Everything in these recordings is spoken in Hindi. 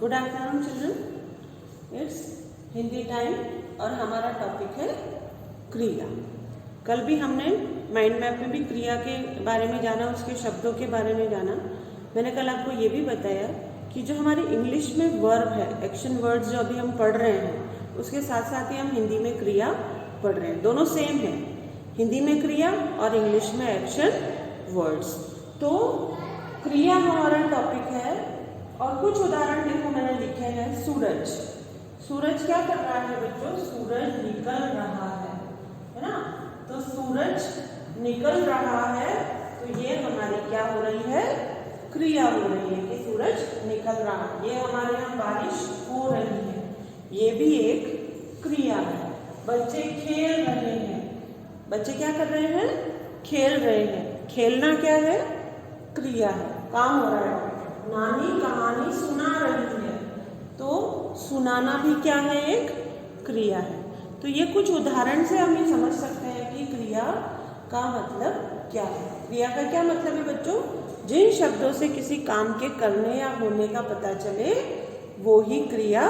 Good afternoon children, it's Hindi time और हमारा टॉपिक है क्रिया। कल भी हमने माइंड मैप में भी क्रिया के बारे में जाना, उसके शब्दों के बारे में जाना। मैंने कल आपको ये भी बताया कि जो हमारे इंग्लिश में वर्ब है, एक्शन वर्ड्स जो अभी हम पढ़ रहे हैं, उसके साथ साथ ही हम हिंदी में क्रिया पढ़ रहे हैं। दोनों सेम है, हिंदी में क्रिया और इंग्लिश में एक्शन वर्ड्स। तो क्रिया हमारा टॉपिक है और कुछ उदाहरण देखो मैंने लिखे हैं। सूरज, सूरज क्या कर रहा है बच्चों? सूरज निकल रहा है ना। तो सूरज निकल रहा है, तो ये हमारी क्या हो रही है? क्रिया हो रही है कि सूरज निकल रहा है। ये हमारे यहाँ बारिश हो रही है, ये भी एक क्रिया है। बच्चे खेल रहे हैं, बच्चे क्या कर रहे हैं? खेल रहे हैं। खेलना क्या है? क्रिया है, काम हो रहा है। नानी कहानी सुना रही है, तो सुनाना भी क्या है? एक क्रिया है। तो ये कुछ उदाहरण से हम ये समझ सकते हैं कि क्रिया का मतलब क्या है। क्रिया का क्या मतलब है बच्चों? जिन शब्दों से किसी काम के करने या होने का पता चले वो ही क्रिया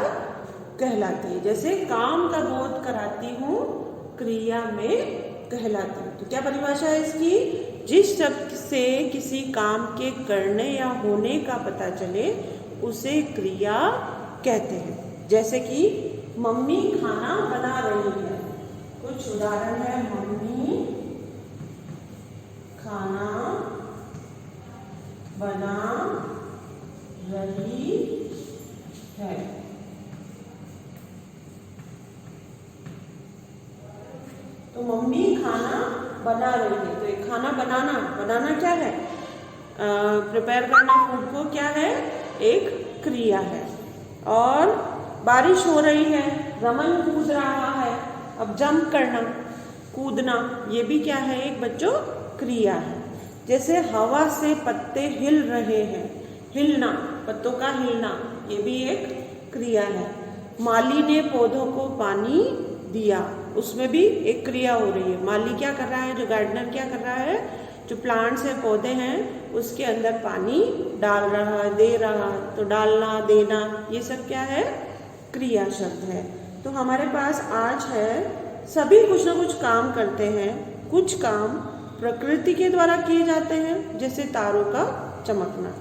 कहलाती है। जैसे काम का बोध कराती हूँ, क्रिया में कहलाती हूँ। तो क्या परिभाषा है इसकी? जिस शब्द से किसी काम के करने या होने का पता चले उसे क्रिया कहते हैं। जैसे कि मम्मी खाना बना रही है, कुछ उदाहरण है। मम्मी खाना बना रही है। तो मम्मी खाना बना रही है, तो एक खाना बनाना, बनाना क्या है? प्रिपेयर करना फूड को क्या है? एक क्रिया है। और बारिश हो रही है, रमन कूद रहा है। अब जंप करना, कूदना, ये भी क्या है? एक बच्चों क्रिया है। जैसे हवा से पत्ते हिल रहे हैं, हिलना, पत्तों का हिलना, ये भी एक क्रिया है। माली ने पौधों को पानी दिया, उसमें भी एक क्रिया हो रही है। माली क्या कर रहा है? जो गार्डनर क्या कर रहा है? जो प्लांट्स है, पौधे हैं, उसके अंदर पानी डाल रहा है, दे रहा है। तो डालना, देना, ये सब क्या है? क्रिया शब्द है। तो हमारे पास आज है, सभी कुछ ना कुछ काम करते हैं। कुछ काम प्रकृति के द्वारा किए जाते हैं, जैसे तारों का चमकना।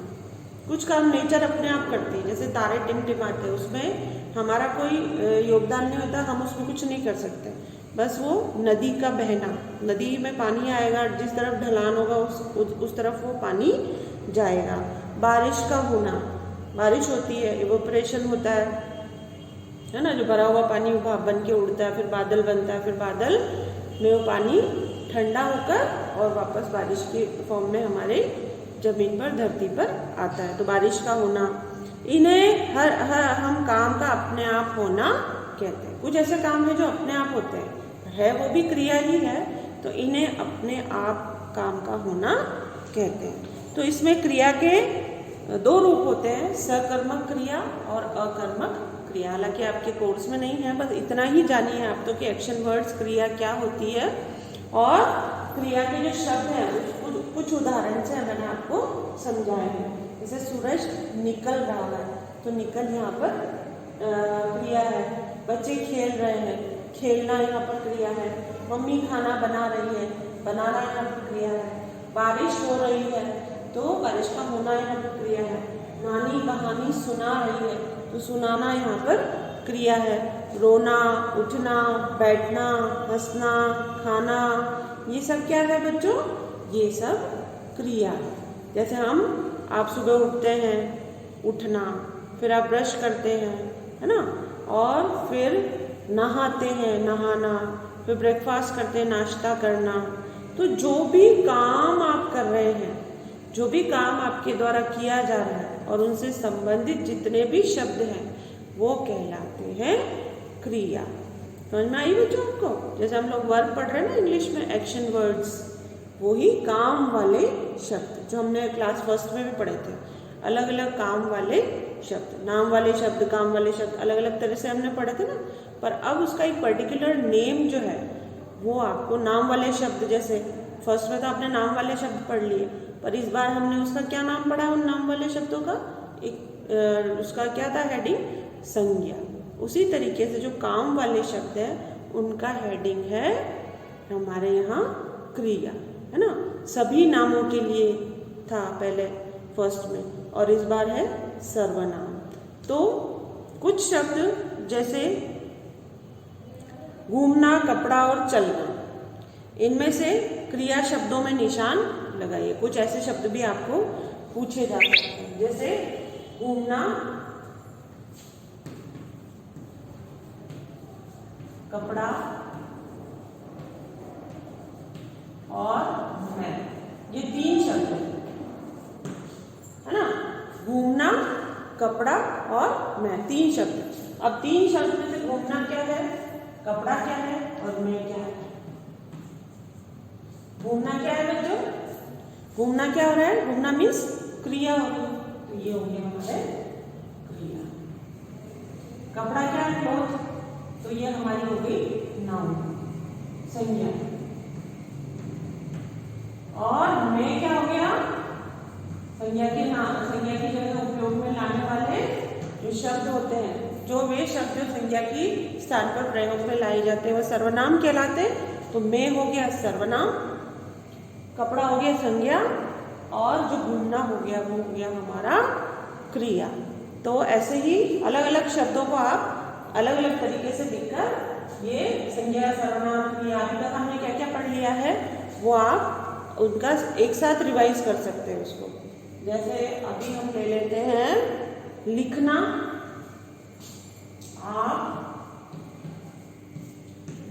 कुछ काम नेचर अपने आप करती है, जैसे तारे टिमटिमाते हैं, उसमें हमारा कोई योगदान नहीं होता, हम उसमें कुछ नहीं कर सकते। बस वो नदी का बहना, नदी में पानी आएगा, जिस तरफ ढलान होगा उस तरफ वो पानी जाएगा। बारिश का होना, बारिश होती है, इवोपरेशन होता है ना, जो भरा हुआ पानी भाप बन के उड़ता है, फिर बादल बनता है, फिर बादल में वो पानी ठंडा होकर और वापस बारिश के फॉर्म में हमारे जमीन पर, धरती पर आता है। तो बारिश का होना, इन्हें हर हम काम का अपने आप होना कहते हैं। कुछ ऐसे काम है जो अपने आप होते हैं, वो भी क्रिया ही है, तो इन्हें अपने आप काम का होना कहते हैं। तो इसमें क्रिया के दो रूप होते हैं, सकर्मक क्रिया और अकर्मक क्रिया। हालांकि आपके कोर्स में नहीं है, बस इतना ही जानिए आप तो कि एक्शन वर्ड्स क्रिया क्या होती है और क्रिया के जो शब्द हैं कुछ उदाहरण से मैंने आपको समझाए हैं। जैसे सूरज निकल रहा है, तो निकल यहाँ पर क्रिया है। बच्चे खेल रहे हैं, खेलना यहाँ पर क्रिया है। मम्मी खाना बना रही है, बनाना यहाँ पर क्रिया है। बारिश हो रही है, तो बारिश का होना यहाँ पर क्रिया है। नानी कहानी सुना रही है, तो सुनाना यहाँ पर क्रिया है। रोना, उठना, बैठना, हंसना, खाना, ये सब क्या है बच्चों? ये सब क्रिया है। जैसे आप सुबह उठते हैं, उठना, फिर आप ब्रश करते हैं, है ना, और फिर नहाते हैं, नहाना, फिर ब्रेकफास्ट करते हैं, नाश्ता करना। तो जो भी काम आप कर रहे हैं, जो भी काम आपके द्वारा किया जा रहा है और उनसे संबंधित जितने भी शब्द हैं वो कहलाते हैं क्रिया। समझ में आई बच्चों आपको? जैसे हम लोग वर्ब पढ़ रहे हैं ना इंग्लिश में, एक्शन वर्ड्स, वही काम वाले शब्द जो हमने क्लास फर्स्ट में भी पढ़े थे। अलग अलग काम वाले शब्द, नाम वाले शब्द, काम वाले शब्द, अलग अलग तरह से हमने पढ़े थे ना। पर अब उसका एक पर्टिकुलर नेम जो है वो आपको, नाम वाले शब्द, जैसे फर्स्ट में तो आपने नाम वाले शब्द पढ़ लिए, पर इस बार हमने उसका क्या नाम पढ़ा? उन नाम वाले शब्दों का एक उसका क्या था हेडिंग, संज्ञा। उसी तरीके से जो काम वाले शब्द है उनका हेडिंग है हमारे यहाँ क्रिया, है ना। सभी नामों के लिए था पहले फर्स्ट में, और इस बार है सर्वनाम। तो कुछ शब्द जैसे घूमना, कपड़ा और चलना, इनमें से क्रिया शब्दों में निशान लगाइए। कुछ ऐसे शब्द भी आपको पूछे जा सकते हैं, जैसे घूमना, कपड़ा और मैं, ये 3 शब्द है ना। घूमना, कपड़ा और मैं, 3 शब्द। अब 3 शब्द में से घूमना क्या है, कपड़ा क्या है और मैं क्या है। घूमना क्या है बच्चों, घूमना क्या हो रहा है, घूमना मीन्स क्रिया हो रही है, तो ये हो गया हमारे क्रिया। कपड़ा क्या है, क्लॉथ, तो ये हमारी हो गई नाउन, संज्ञा। और मैं क्या हो गया, संज्ञा के जगह उपयोग में लाने वाले जो शब्द होते हैं, जो वे शब्द जो संज्ञा की स्थान पर प्रयोग में लाए जाते हैं वो सर्वनाम कहलाते हैं। तो मैं हो गया सर्वनाम, कपड़ा हो गया संज्ञा, और जो घूमना हो गया वो हो गया हमारा क्रिया। तो ऐसे ही अलग अलग शब्दों को आप अलग अलग तरीके से लिखकर ये संज्ञा, सर्वनाम, क्रिया अभी तक हमने क्या क्या पढ़ लिया है वो आप उनका एक साथ रिवाइज कर सकते हैं उसको। जैसे अभी हम ले लेते हैं लिखना, आप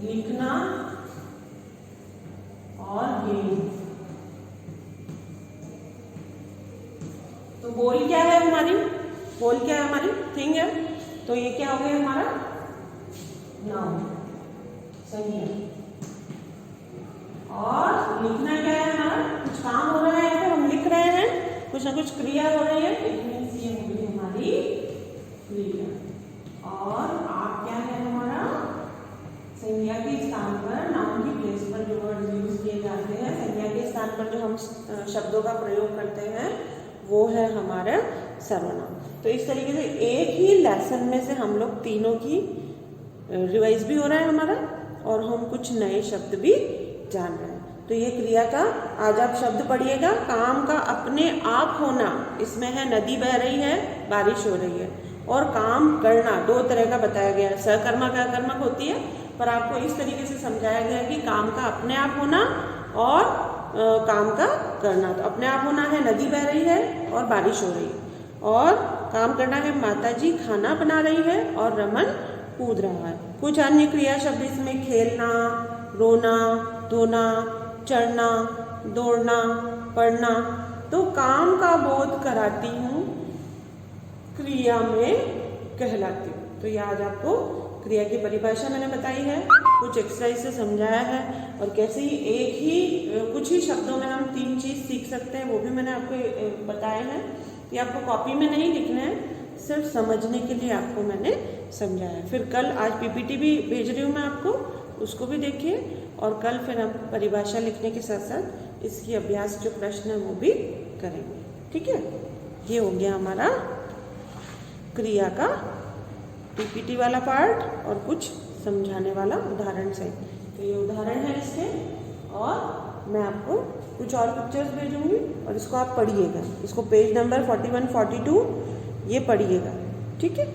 लिखना और गेम। तो बोल क्या है हमारी, बोल क्या है हमारी, थिंग है, तो ये क्या हो गया हमारा नाउन, संज्ञा। और लिखना क्या है हमारा, कुछ काम हो रहा है यहाँ पे, हम लिख रहे हैं, कुछ ना कुछ क्रिया हो रही है, इट मीन्स ये हो गई हमारी क्रिया। और आप क्या है हमारा संज्ञा के स्थान पर, नाउन की प्लेस पर जो वर्ड यूज किए जाते हैं, संज्ञा के स्थान पर जो हम शब्दों का प्रयोग करते हैं वो है हमारा सर्वनाम। तो इस तरीके से एक ही लेसन में से हम लोग तीनों की रिवाइज भी हो रहा है हमारा, और हम कुछ नए शब्द भी जान रहे हैं। तो ये क्रिया का आज आप शब्द पढ़िएगा, काम का अपने आप होना, इसमें है नदी बह रही है, बारिश हो रही है, और काम करना 2 तरह का बताया गया है, सकर्मक अकर्मक होती है, पर आपको इस तरीके से समझाया गया है कि काम का अपने आप होना और काम का करना। तो अपने आप होना है नदी बह रही है और बारिश हो रही है, और काम करना है माताजी खाना बना रही है और रमन कूद रहा है। कुछ अन्य क्रिया शब्द इसमें खेलना, रोना, धोना, चढ़ना, दौड़ना, पढ़ना। तो काम का बोध कराती हूँ, क्रिया में कहलाती हूँ। तो ये आज आपको क्रिया की परिभाषा मैंने बताई है, कुछ एक्सरसाइज से समझाया है, और कैसे ही एक ही कुछ ही शब्दों में हम 3 चीज़ सीख सकते हैं वो भी मैंने आपको बताए हैं। ये आपको कॉपी में नहीं लिखना है, सिर्फ समझने के लिए आपको मैंने समझाया है। फिर कल, आज पीपीटी भी भेज रही हूँ मैं आपको, उसको भी देखिए, और कल फिर हम परिभाषा लिखने के साथ साथ इसकी अभ्यास जो प्रश्न है वो भी करेंगे। ठीक है, ये हो गया हमारा क्रिया का पीपीटी वाला पार्ट और कुछ समझाने वाला उदाहरण से। तो ये उदाहरण है इसके, और मैं आपको कुछ और पिक्चर्स भेजूंगी और इसको आप पढ़िएगा। इसको पेज नंबर 41-42 ये पढ़िएगा। ठीक है।